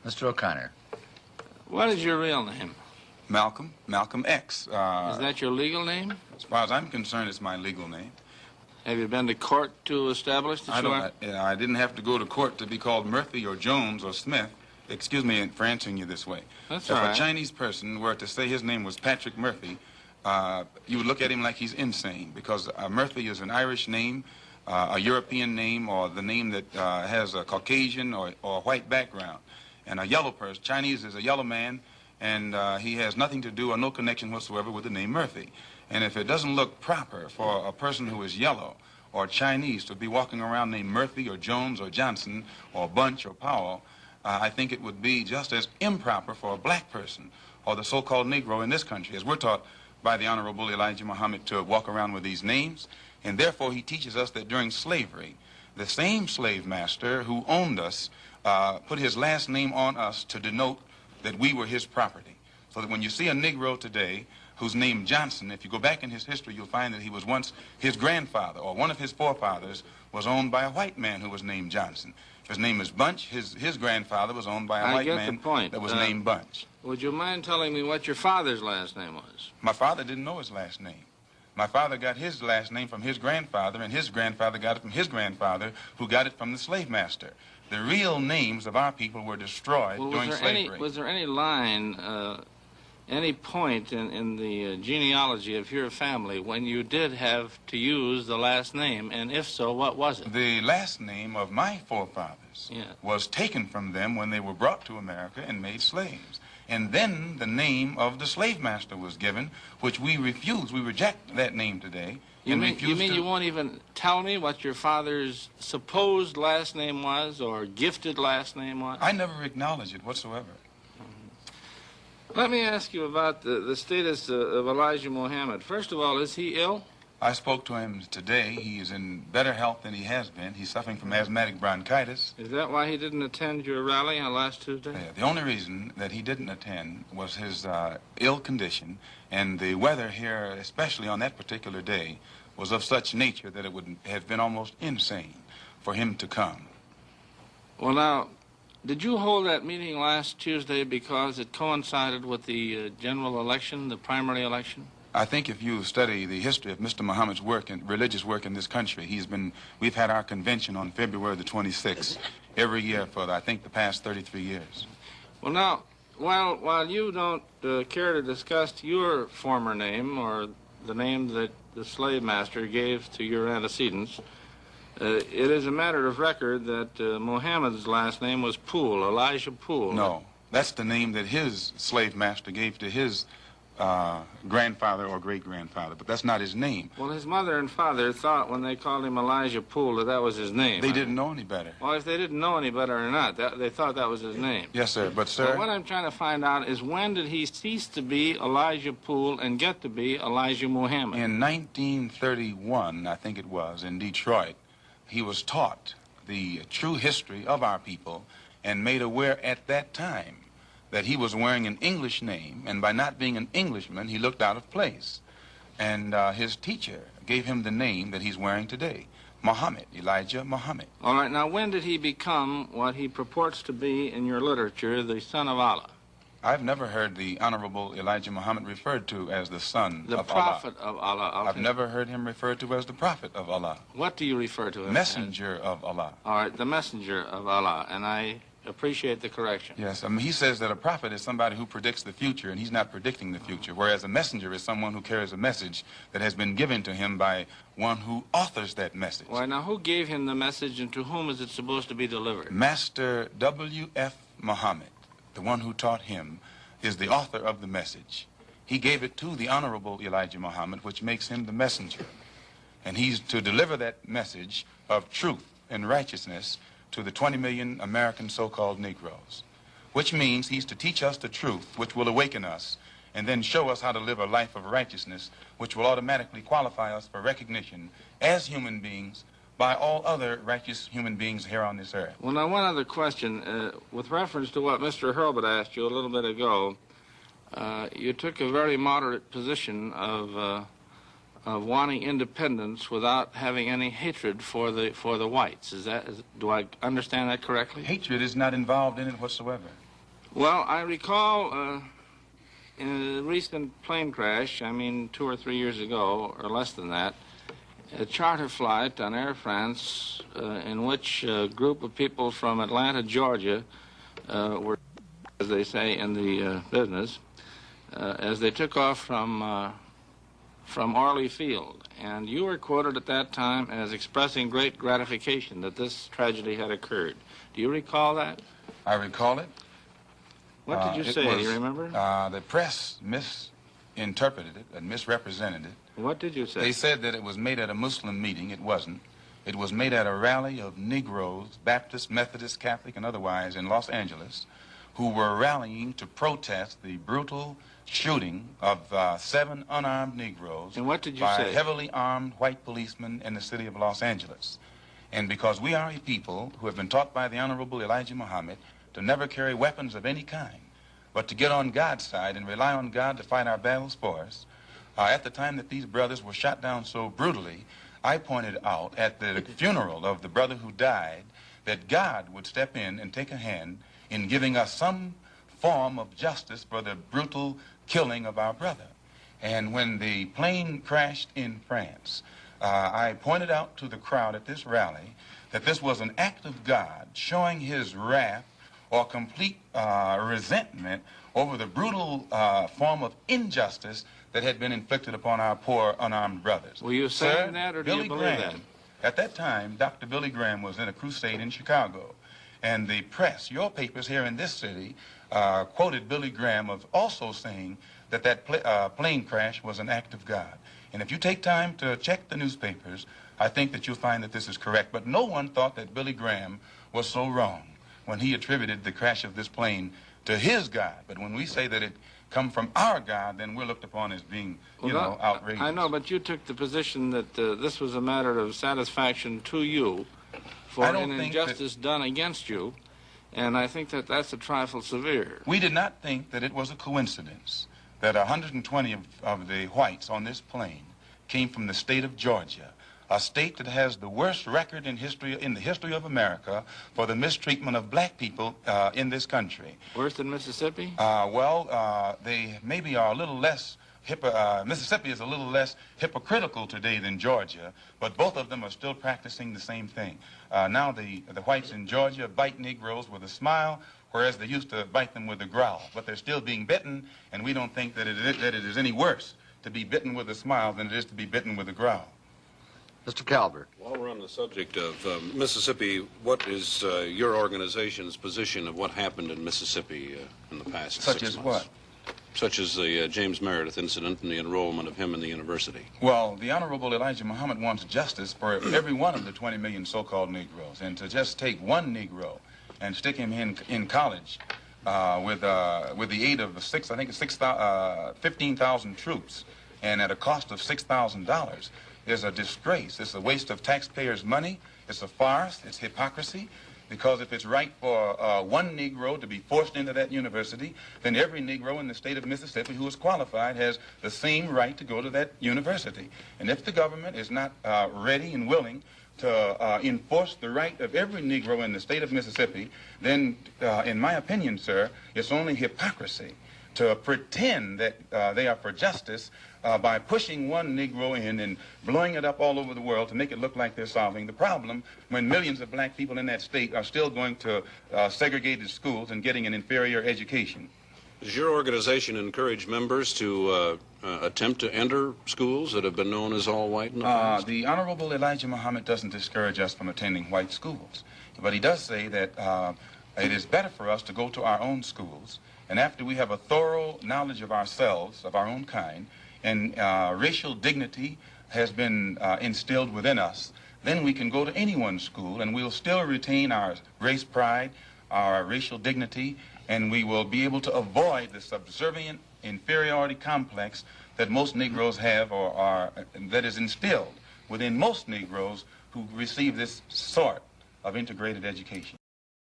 Mr. O'Connor. What is your real name? Malcolm X. Is that your legal name? As far as I'm concerned, it's my legal name. Have you been to court to establish that you are? I didn't have to go to court to be called Murphy or Jones or Smith. Excuse me for answering you this way. That's all right. If a Chinese person were to say his name was Patrick Murphy, you would look at him like he's insane, because Murphy is an Irish name, a European name, or the name that has a Caucasian or white background. And a yellow person, Chinese is a yellow man, and he has nothing to do or no connection whatsoever with the name Murphy. And if it doesn't look proper for a person who is yellow or Chinese to be walking around named Murphy or Jones or Johnson or Bunch or Powell, I think it would be just as improper for a black person or the so-called Negro in this country, as we're taught by the Honorable Elijah Muhammad to walk around with these names. And therefore he teaches us that during slavery, the same slave master who owned us put his last name on us to denote that we were his property. So that when you see a Negro today who's named Johnson, if you go back in his history, you'll find that he was once his grandfather, or one of his forefathers was owned by a white man who was named Johnson. If his name is Bunch, his grandfather was owned by a white man that was named Bunch. Would you mind telling me what your father's last name was? My father didn't know his last name. My father got his last name from his grandfather, and his grandfather got it from his grandfather, who got it from the slave master. The real names of our people were destroyed during slavery. Was there any line, any point in the genealogy of your family when you did have to use the last name, and if so, what was it? The last name of my forefathers was taken from them when they were brought to America and made slaves. And then the name of the slave master was given, which we refuse. We reject that name today. You mean you won't even tell me what your father's supposed last name was or gifted last name was? I never acknowledge it whatsoever. Let me ask you about the status of Elijah Muhammad. First of all, is he ill? I spoke to him today. He is in better health than he has been. He's suffering from asthmatic bronchitis. Is that why he didn't attend your rally on last Tuesday? The only reason that he didn't attend was his ill condition, and the weather here, especially on that particular day, was of such nature that it would have been almost insane for him to come. Well, now, did you hold that meeting last Tuesday because it coincided with the general election, the primary election? I think if you study the history of Mr. Muhammad's work and religious work in this country, we've had our convention on February the 26th every year for, I think, the past 33 years. Well, now, while you don't care to discuss your former name or the name that the slave master gave to your antecedents, it is a matter of record that Muhammad's last name was Poole, Elijah Poole. No, that's the name that his slave master gave to his grandfather or great-grandfather, but that's not his name. Well, his mother and father thought when they called him Elijah Poole that was his name. They didn't know any better. Well, if they didn't know any better or not, they thought that was his name. Yes, sir, but sir... So what I'm trying to find out is when did he cease to be Elijah Poole and get to be Elijah Muhammad? In 1931, I think it was, in Detroit, he was taught the true history of our people and made aware at that time that he was wearing an English name, and by not being an Englishman, he looked out of place. And his teacher gave him the name that he's wearing today, Muhammad, Elijah Muhammad. All right, now when did he become what he purports to be in your literature, the son of Allah? I've never heard the Honorable Elijah Muhammad referred to as the son of Allah. The prophet of Allah. I've never heard him referred to as the prophet of Allah. What do you refer to him Messenger of Allah. All right, the messenger of Allah, and I appreciate the correction. Yes, I mean, he says that a prophet is somebody who predicts the future, and he's not predicting the future, whereas a messenger is someone who carries a message that has been given to him by one who authors that message. Why, now, who gave him the message, and to whom is it supposed to be delivered? Master W.F. Muhammad, the one who taught him, is the author of the message. He gave it to the Honorable Elijah Muhammad, which makes him the messenger. And he's to deliver that message of truth and righteousness to the 20 million American so-called Negroes, which means he's to teach us the truth, which will awaken us, and then show us how to live a life of righteousness, which will automatically qualify us for recognition as human beings by all other righteous human beings here on this earth. Well, now, one other question. With reference to what Mr. Hurlbut asked you a little bit ago, you took a very moderate position of wanting independence without having any hatred for the whites. Do I understand that correctly? Hatred is not involved in it whatsoever. Well, I recall in a recent plane crash, I mean 2 or 3 years ago, or less than that, a charter flight on Air France in which a group of people from Atlanta, Georgia, were, as they say in the business, as they took off from Orly Field. And you were quoted at that time as expressing great gratification that this tragedy had occurred. Do you recall that? I recall it. What did you say? Do you remember? The press misinterpreted it and misrepresented it. What did you say? They said that it was made at a Muslim meeting. It wasn't. It was made at a rally of Negroes, Baptist, Methodist, Catholic, and otherwise in Los Angeles, who were rallying to protest the brutal shooting of 7 unarmed Negroes and what did you by say? heavily armed white policemen in the city of Los Angeles. And because we are a people who have been taught by the Honorable Elijah Muhammad to never carry weapons of any kind, but to get on God's side and rely on God to fight our battles for us, at the time that these brothers were shot down so brutally, I pointed out at the funeral of the brother who died that God would step in and take a hand in giving us some form of justice for the brutal killing of our brother. And when the plane crashed in France, I pointed out to the crowd at this rally that this was an act of God showing his wrath or complete resentment over the brutal form of injustice that had been inflicted upon our poor unarmed brothers. Were you saying that, or do you believe that? At that time, Dr. Billy Graham was in a crusade in Chicago, and the press, your papers here in this city, quoted Billy Graham of also saying that that plane crash was an act of God. And if you take time to check the newspapers, I think that you'll find that this is correct. But no one thought that Billy Graham was so wrong when he attributed the crash of this plane to his God. But when we say that it come from our God, then we're looked upon as being, outrageous. I know, but you took the position that this was a matter of satisfaction to you for an injustice done against you, and I think that that's a trifle severe. We did not think that it was a coincidence that 120 of the whites on this plane came from the state of Georgia, a state that has the worst record in the history of America for the mistreatment of black people in this country. Worse than Mississippi? They maybe are a little less, Mississippi is a little less hypocritical today than Georgia, but both of them are still practicing the same thing. Now the whites in Georgia bite Negroes with a smile, whereas they used to bite them with a growl. But they're still being bitten, and we don't think that it is any worse to be bitten with a smile than it is to be bitten with a growl. Mr. Calvert. While we're on the subject of Mississippi, what is your organization's position of what happened in Mississippi in the past 6 months? Such as what? Such as the James Meredith incident and the enrollment of him in the university. Well, the Honorable Elijah Muhammad wants justice for every one of the 20 million so-called Negroes. And to just take one Negro and stick him in college with the aid of 15,000 troops and at a cost of $6,000 is a disgrace. It's a waste of taxpayers' money. It's a farce. It's hypocrisy. Because if it's right for one Negro to be forced into that university, then every Negro in the state of Mississippi who is qualified has the same right to go to that university. And if the government is not ready and willing to enforce the right of every Negro in the state of Mississippi, then, in my opinion, sir, it's only hypocrisy to pretend that they are for justice by pushing one Negro in and blowing it up all over the world to make it look like they're solving the problem when millions of black people in that state are still going to segregated schools and getting an inferior education. Does your organization encourage members to attempt to enter schools that have been known as all white in the past? The Honorable Elijah Muhammad doesn't discourage us from attending white schools, but he does say that it is better for us to go to our own schools, and after we have a thorough knowledge of ourselves, of our own kind, and racial dignity has been instilled within us, then we can go to anyone's school and we'll still retain our race pride, our racial dignity, and we will be able to avoid the subservient inferiority complex that most Negroes have or that is instilled within most Negroes who receive this sort of integrated education.